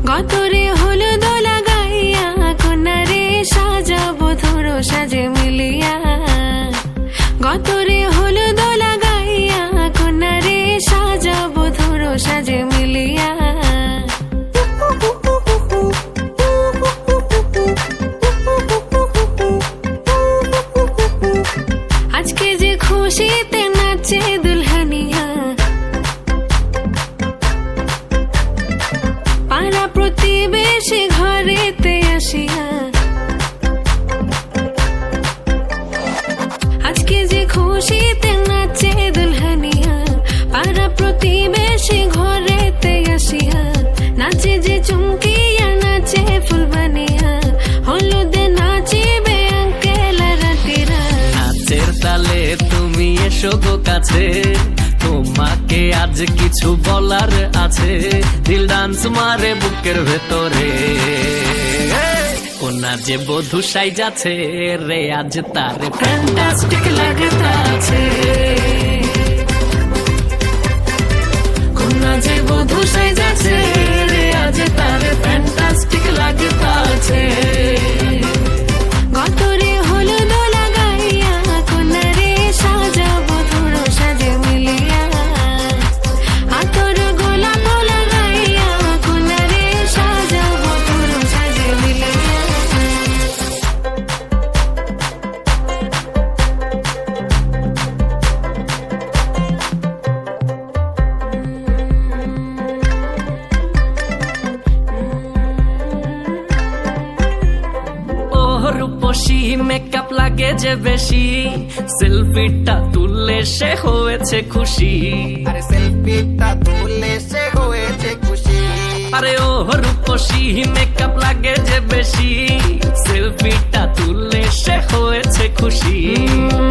গতরে হলুদ লাগাইয়া কোনারে সাজাবো ধরো সাজে মিলিয়া। গতরে হলুদ লাগাইয়া কোনারে সাজাবো ধরো সাজে মিলিয়া। আজকে যে খুশিতে নাচে দুলহানিয়া, পাড়া প্রতিবেশী ঘরেতে আসিয়া। আজকে যে খুশিতে নাচে দুলহানিয়া, পাড়া প্রতিবেশী ঘরেতে আসিয়া। নাচে যে চুমকিয়া নাচে ফুলবানিয়া, হলুদে নাচিবে আঙ্কেল রাতিরা। নাচের তালে তুমি এসো গো কাছে, তোমাকে আজ কিছু বলার আছে। দিল ডান্স মারে বুকের ভেতরে, কোনা যে বধূ সাইজাছে রে আজ তারে ফ্যান্টাস্টিক লাগতাছে। কোনা যে বধূ সাইজাছে রে আজ তারে ফ্যান্টাস্টিক লাগতাছে। গতরে হলুদ লাগাইয়া কোনারে সাজাবো ধরো সাজে মিলিয়া। আতর গোলাপ লাগাইয়া কোনারে সাজাবো ধরো সাজে মিলিয়া। রূপসী মেকআপ লাগে যে বেশি, সেলফিটা তুললে সে হয়েছে খুশি। আরে সেলফিটা তুললে সে হয়েছে খুশি। আরে ও রূপসী মেকআপ লাগে যে বেশি, সেলফিটা তুললে সে হয়েছে খুশি।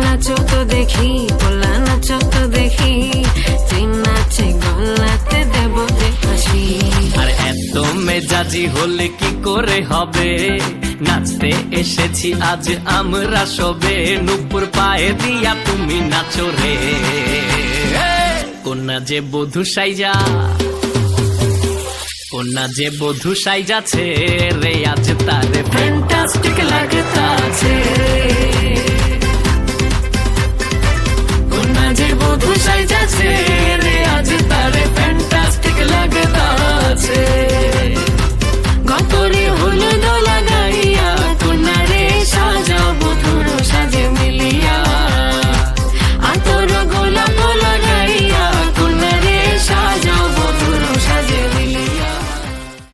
নাচো তো দেখি বলা, নাচো তো দেখি, যে নাচে গলাতে দেব যে হাসি। আর এত মেজাজি হলে কি করে হবে, নাচতে এসেছি আজ আমরা সবে। নুপুর পায়ে দিয়া তুমি নাচো রে, কোনা যে বধূ সাইজা, কোনা যে বধূ সাইজাছে রে আজ তারে ফ্যান্টাস্টিক লাগতাছে।